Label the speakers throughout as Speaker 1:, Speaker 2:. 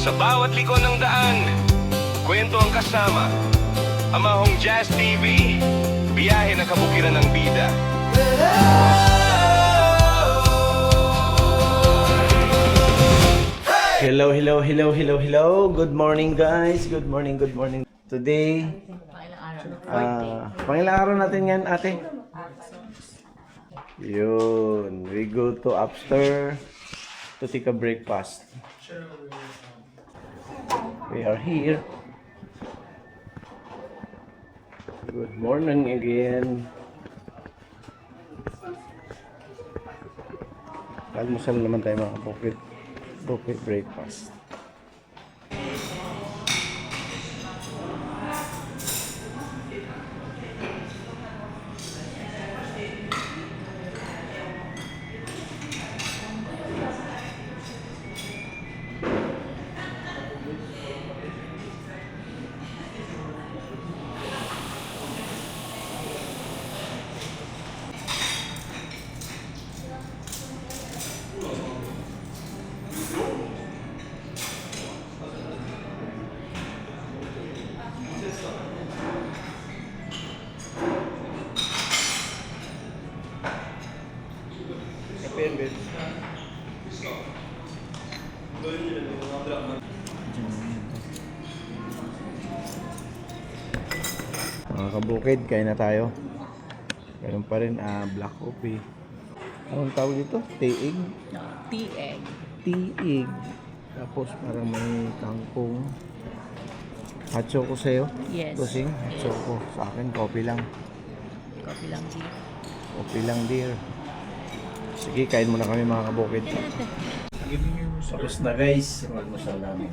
Speaker 1: Sa bawat liko ng daan, kwento ang kasama. Amahong Jazz TV, biyahe ng kabukiran ng bida.
Speaker 2: Hello. Good morning, guys. Good morning. Today, pangilang araw natin yan, ate. Yun, we go to upstairs to take a breakfast. We are here. Good morning again. Almusal naman tayo mga kapokit. Buffet breakfast. Mga kabukid, kain na tayo. Ganun pa rin, black coffee. Anong tawag dito? Tiig?
Speaker 3: Tieg.
Speaker 2: Tiig. Tapos parang may kangkong. Hot choco sa'yo?
Speaker 3: Yes.
Speaker 2: Tusing? Hot choco. Sa akin, coffee lang.
Speaker 3: Coffee lang din.
Speaker 2: Coffee lang, dear. Sige, kain muna kami mga kabukid. Tapos na guys, yung almusal namin.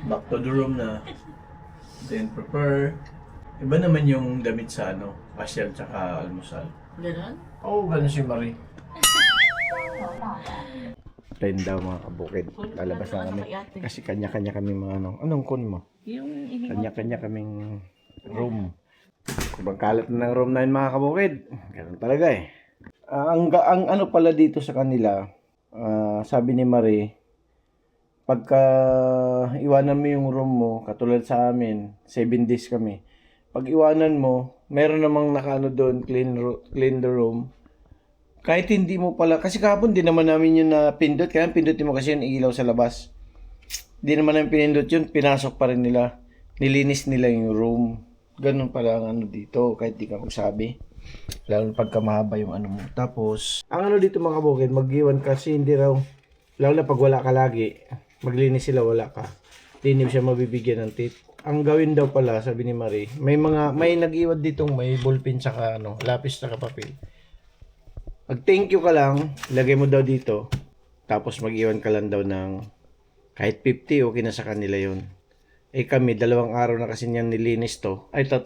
Speaker 2: Back to the room na. Then prepare. Iba naman yung damit sa pasyal tsaka almusal.
Speaker 3: Ganon?
Speaker 2: Oo, ganun si Marie. Friend daw mga kabukid. Lalabas na kami. Kasi kanya-kanya kami mga Anong kun mo?
Speaker 3: Yung
Speaker 2: Kanya-kanya kaming room. Kubang kalat na ng room na yun mga kabukid. Ganun talaga eh. Ang ano pala dito sa kanila, sabi ni Marie, pagka iwanan mo yung room mo, katulad sa amin, 7 days kami. Pag iwanan mo, meron namang nakaano doon, clean the room. Kahit hindi mo pala, kasi kahapon din naman namin yun na pindot, kaya pindutin mo kasi yung ilaw sa labas. Di naman namin pinindot yun, pinasok pa rin nila. Nilinis nila yung room. Ganun pala ang dito, kahit di ka magsabi. Lalo pagka mahaba yung mo. Tapos, ang dito mga kabukid, mag-iwan kasi hindi raw, lalo na pag wala ka lagi, maglinis sila wala ka. Hindi siya mabibigyan ng tip. Ang gawin daw pala, sabi ni Marie, may nag-iwan ditong may ballpen tsaka lapis tsaka papel. Mag-thank you ka lang, lagay mo daw dito, tapos mag-iwan ka lang daw ng kahit 50, okay na sa kanila yun. Eh kami, 2 araw na kasi niyan nilinis to. Ay, 2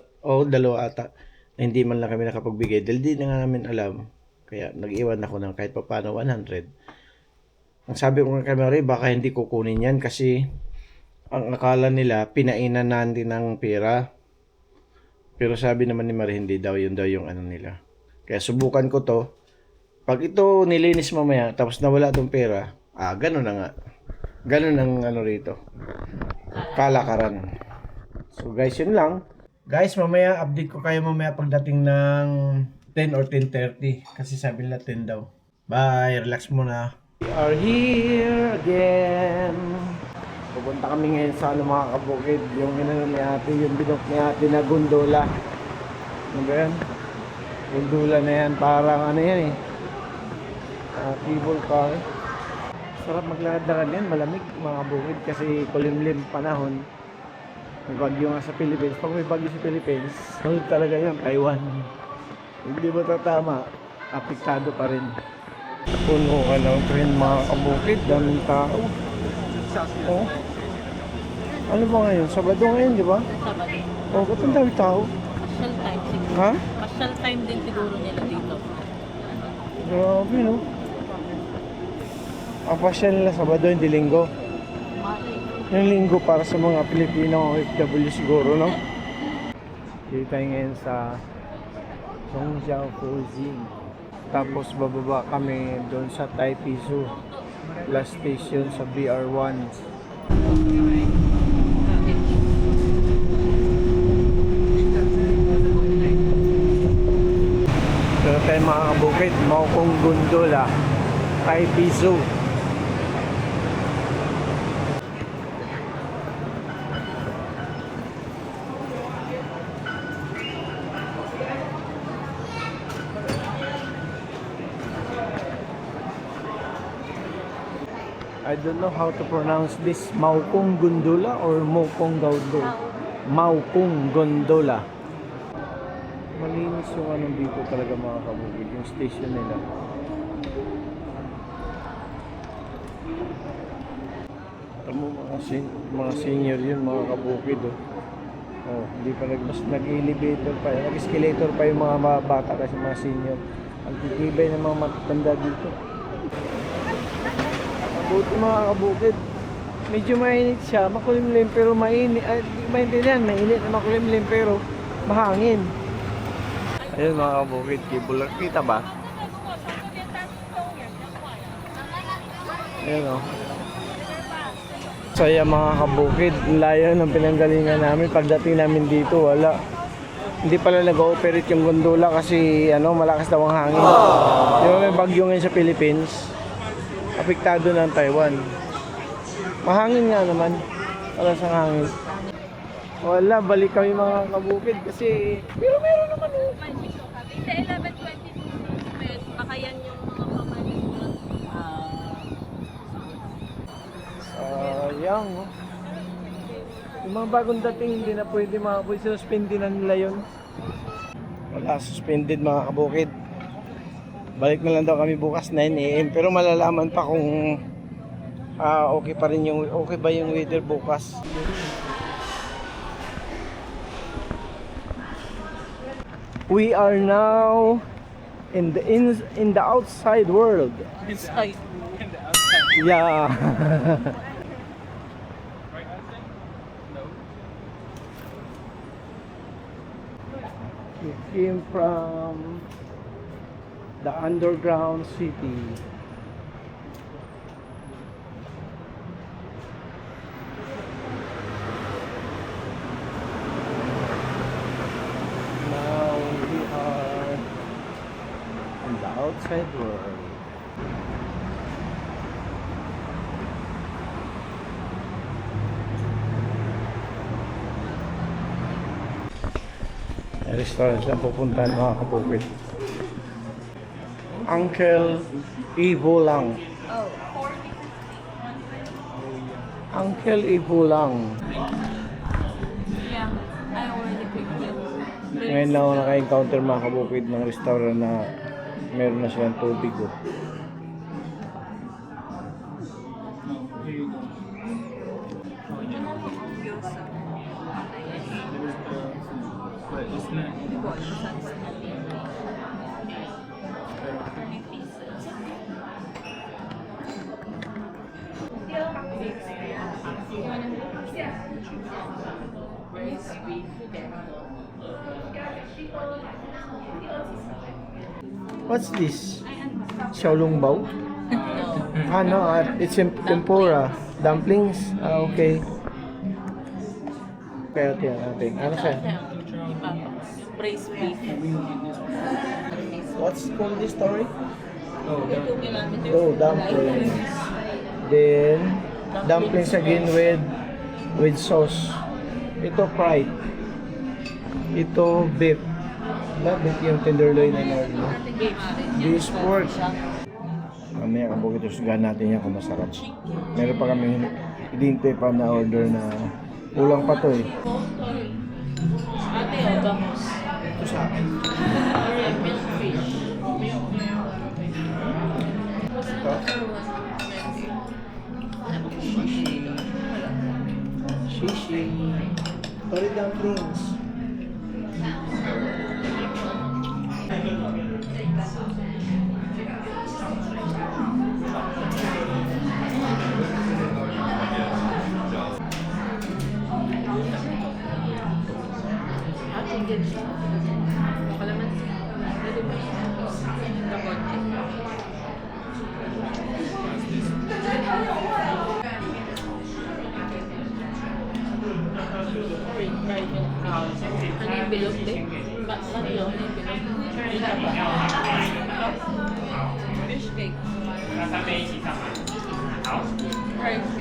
Speaker 2: ata. Hindi man lang kami nakapagbigay dahil di na nga namin alam. Kaya nag-iwan ako ng kahit paano 100. Ang sabi ko kay Marie, baka hindi kukunin yan kasi ang akala nila, pinainan natin ng pera. Pero sabi naman ni Marie, hindi daw, yun daw yung nila. Kaya subukan ko to. Pag ito nilinis mamaya, tapos nawala tong pera, ganun na nga. Ganun ang rito. Kalakaran. So guys, yun lang. Guys, mamaya, update ko kayo mamaya pagdating ng 10 or 10:30. Kasi sabi nila 10 daw. Bye, relax muna. We are here again. Pupunta kami ngayon sa mga kabukid. Yung ni ate, yung binok ni ate na gondola. Ano ba yan? Gondola na yan. Parang yan eh. Cable car. Sarap maglakad-lakad yan. Malamig mga kabukid kasi kulimlim panahon. May bagyo nga sa Philippines. Pag may bagyo sa Philippines, sunod talaga yan, Taiwan. Hindi ba tatama? Apektado pa rin. Puno ka ng train mga kabukid. Daming tao. Oh. Ano ba ngayon? Sabado ngayon, di ba?
Speaker 3: Sabado.
Speaker 2: Oh, ba't ang dami tao?
Speaker 3: Pasyal time siguro.
Speaker 2: Ha?
Speaker 3: Pasyal time din siguro nila dito.
Speaker 2: Grabe, no? Ang pasyal nila Sabado, hindi Linggo. Yung Linggo para sa mga Pilipino OFW siguro, no? Dito tayo ngayon sa Zhongjiao Fuzing. Tapos bababa kami doon sa Taipei Zoo. Last station sa BR1. Pero tayo mga kabukid, Maukong Gondola, Taipei Zoo. I don't know how to pronounce this, Maukong Gondola or Maukong Gondola. Maukong Gondola. Malinis yung anong dito talaga mga kabukid, yung station nila. Tamo mga senior yun mga kabukid. Oh, hindi pa nag-elevator pa, nag-escalator pa yung mga bata kasi mga senior. Ang titibay ng mga matatanda dito. Buti mga kabukid. Medyo mainit siya, makulimlim pero mainit. Ay, maintindihan, mainit na makulimlim pero mahangin. Ayun mga kabukid, kibulak. Kita ba? Ayun o. Saya mga kabukid. Layo ng pinanggalingan namin. Pagdating namin dito, wala. Hindi pala nag-ooperate yung gondola kasi malakas daw ang hangin. Di ba may bagyo ngayon sa Philippines? Apektado ng Taiwan. Mahangin nga naman. Wala sa hangin. Wala, balik kami mga kabukid kasi pero meron naman eh.
Speaker 4: Sa 11:22, baka yan yung mga pamanin.
Speaker 2: Sayang, oh. Yung mga bagong dating hindi na pwede mga kabukid. Suspendin na nila yun. Wala, suspended mga kabukid. Balik na lang daw kami bukas 9 AM pero malalaman pa kung okay pa rin okay ba yung weather bukas. We are now in the outside world.
Speaker 3: Inside.
Speaker 2: Yeah. We came from the underground city. Now we are in the outside world. Restaurant na pupuntahan mga kabukid. Uncle Ivo lang. Uncle Ivo lang.
Speaker 3: Yeah, I already picked it.
Speaker 2: Ngayon lang ako naka-encounter mga kabukid ng restaurant na meron na silang tubig. Oh. What's this? Xiaolongbao? It's tempura. Dumplings? Okay. Kaya tiyan natin. Ano siya?
Speaker 3: Braised beef.
Speaker 2: What's called this story?
Speaker 3: 2 kilometers.
Speaker 2: Oh, dumplings. Then, dumplings again with sauce. Ito fried. Ito beef. Beef yung tenderloin na normal. This pork. Mamaya kabukid usugan natin yan kung masarap. Meron pa kami hintay pa na order na kulang pa to eh.
Speaker 3: Ate, ang bangus.
Speaker 2: Ito sa akin.
Speaker 3: Milk fish.
Speaker 2: Ito. Shishi. Sorry dumplings.
Speaker 3: Ano yung bilog din? Ano yun? Ano yung bilog? Fish cake. Rice.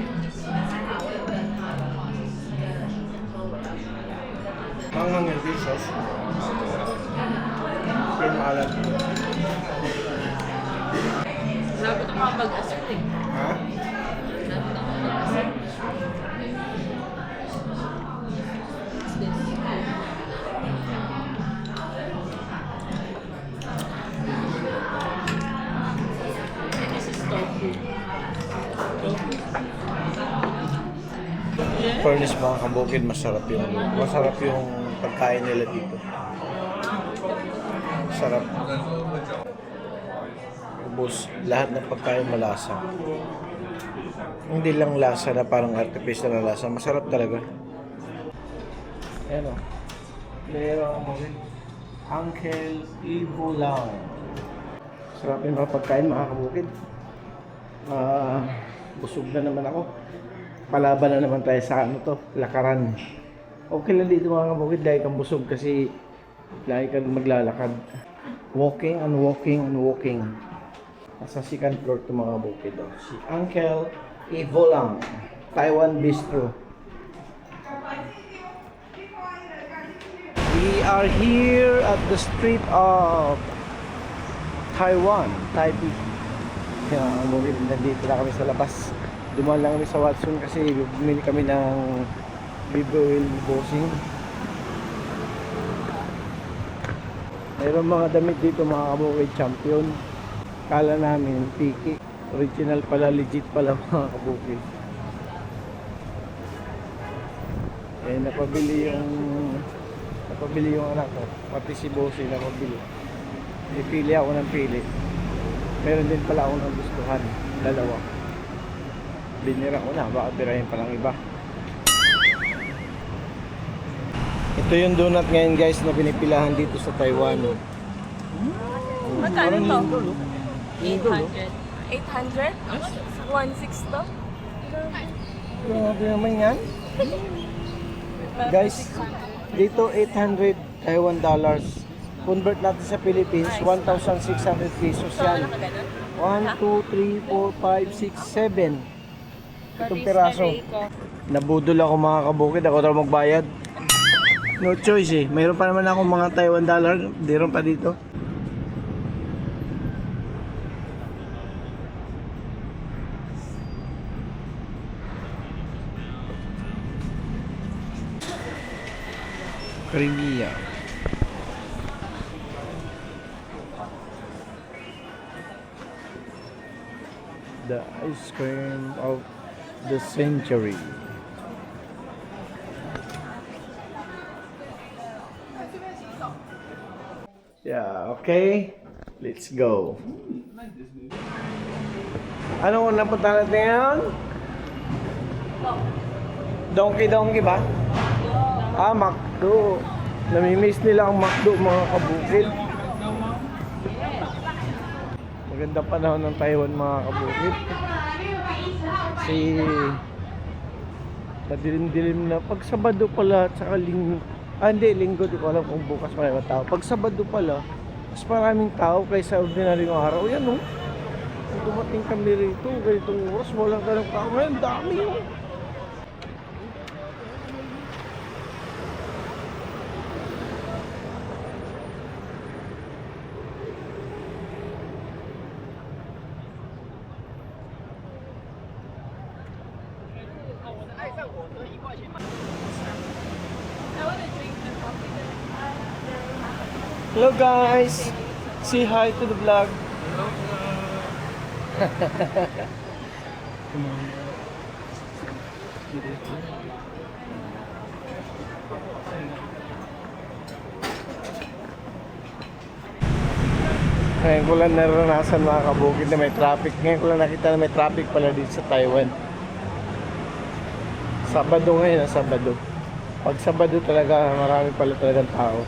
Speaker 2: Manghang yung dishes. Pero maalat.
Speaker 3: Labot ang mga pag-asip eh.
Speaker 2: Ha?
Speaker 3: Labot ang mga pag-asip. This is tofu.
Speaker 2: Furnace mga kabukid, masarap yung pagkain nila dito. Sarap. Ubus, lahat ng pagkain malasa. Hindi lang lasa na parang artificial na lasa, masarap talaga. Ayan o. Meron Uncle Ivo lang. Sarap yung mga pagkain mga kabukid. Busog na naman ako. Palaban na naman tayo sa ano to, lakaran. Okay lang dito mga kabukid, dahil kang busog kasi lagi kang maglalakad. Walking and walking and walking. Nasa second floor to mga kabukid. Oh. Si Uncle Ivo lang, Taiwan Bistro. We are here at the street of Taiwan, Taipei. Kaya kabukid, nandito na kami sa labas. Dumaan lang kami sa Watson kasi bumili kami ng Bibel Bossing. Mayroon mga damit dito mga kabukid, champion. Kala namin piki. Original pala, legit pala mga kabukid. Eh napabili yung anak ko. Pati si Bossing napabili. Pili ako ng pili. Meron din pala akong nagustuhan. Dalawa. Binira ko na, baka tirahin pa ng iba. Ito yung donut ngayon guys na pinipilahan dito sa Taiwan.
Speaker 4: Magkano to?
Speaker 2: Linggo,
Speaker 4: 800? 1.6 to?
Speaker 2: grabe naman yan. Guys, dito 800 Taiwan dollars. Convert natin sa Philippines, 1,600 pesos yan. 1, 2, 3, 4, 5, 6, 7. Itong piraso. Nabudol ako mga kabukid, ako daw magbayad. No choice eh. Mayroon pa naman akong mga Taiwan dollar, mayroon pa dito. Crimea. The ice cream of the century. Yeah, okay. Let's go. Ano napunta natin ngayon? Donkey ba? Ah, McDo. Namimiss nila ang McDo mga kabukid. Maganda panahon ng Taiwan mga kabukid. Kasi madilim-dilim na. Pag Sabado pala, tsaka Linggo, di ko alam kung bukas maraming tao. Pag Sabado pala, mas maraming tao kaysa ordinaryong araw. Yan o. Kung dumating kami rito, ganitong oras, walang ganong tao. Ngayon, dami o. Hello guys! Say hi to the vlog. Ngayon ko lang naranasan mga kabukid na may traffic. Ngayon ko lang nakita na may traffic pala dito sa Taiwan. Sabado ngayon, Sabado. Pag Sabado talaga, marami pala talagang tao.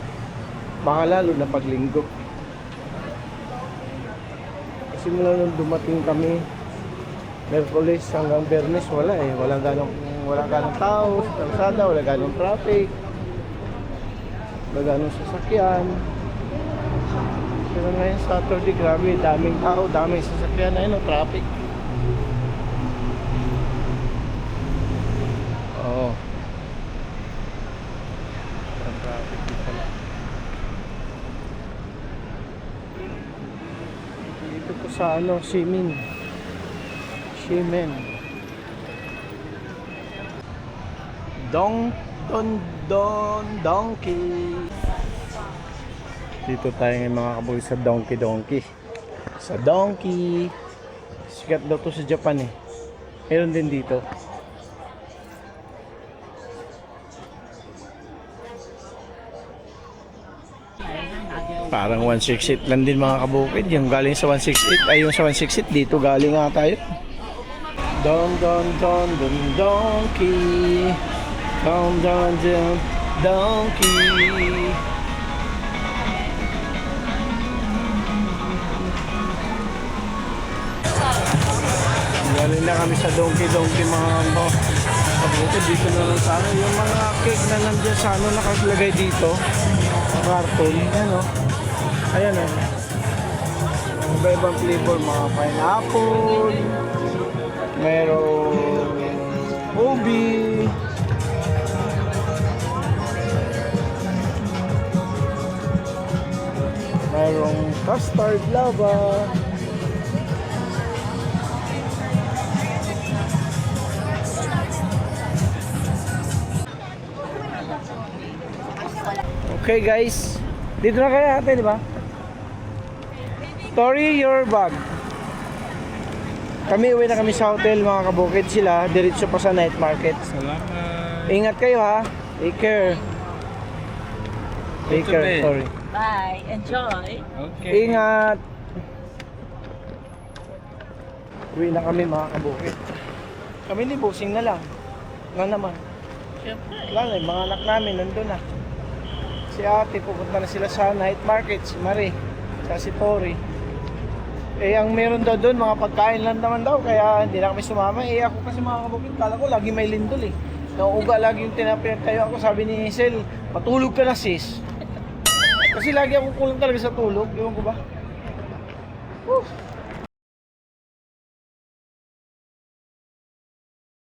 Speaker 2: Baka lalo na pag Linggo. Simula nung dumating kami, Merkulis hanggang Biyernes, wala eh. Walang ganong tao sa kalsada, wala ganong traffic. Wala nang sasakyan. Pero ngayon Saturday, grabe, daming tao, daming sasakyan. Ayun, traffic. Oo. Ang traffic dito pala. Dito po sa Ximen. Donkey. Dito tayo ngayon mga kaboy sa Donkey. Sa Donkey. Sikat daw to sa Japan eh. Meron din dito. Parang 168 lang din mga kabukid. Yung galing sa 168 ay yung sa 168 dito galing nga tayo. Donkey. Donkey. Galing na kami sa Donkey mga kabukid. Dito na lang sa ano. Yung mga cake na nandiyan sa ano nakalagay dito. Karton. Ano? Ayan o. Iba-ibang flavor. Mga pineapple. Merong ubi. Merong custard lava. Okay guys, dito na kayo ate, di ba? Tori, your bag. Kami uwi na kami sa hotel mga kabukid, sila diretso pa sa night market.
Speaker 5: Salamat.
Speaker 2: Ingat kayo ha. Take care. Take care, Tori.
Speaker 3: Bye. Enjoy.
Speaker 5: Okay.
Speaker 2: Ingat. Uwi na kami mga kabukid. Kami ni Busing na lang. Nga naman.
Speaker 3: Siyempre.
Speaker 2: Wala na, yung mga anak namin nandun na. Si ate, pupunta na sila sa night market, si Marie, sa si Tori. Eh, ang meron daw doon, mga pagkain lang naman daw, kaya hindi na kami sumama. Eh, ako kasi mga kabukid, kala ko lagi may lindol eh. Nauuga lagi yung tinapinagtayo ako, sabi ni Hazel, patulog ka na sis. Kasi lagi ako kulang talaga sa tulog, ewan ko ba?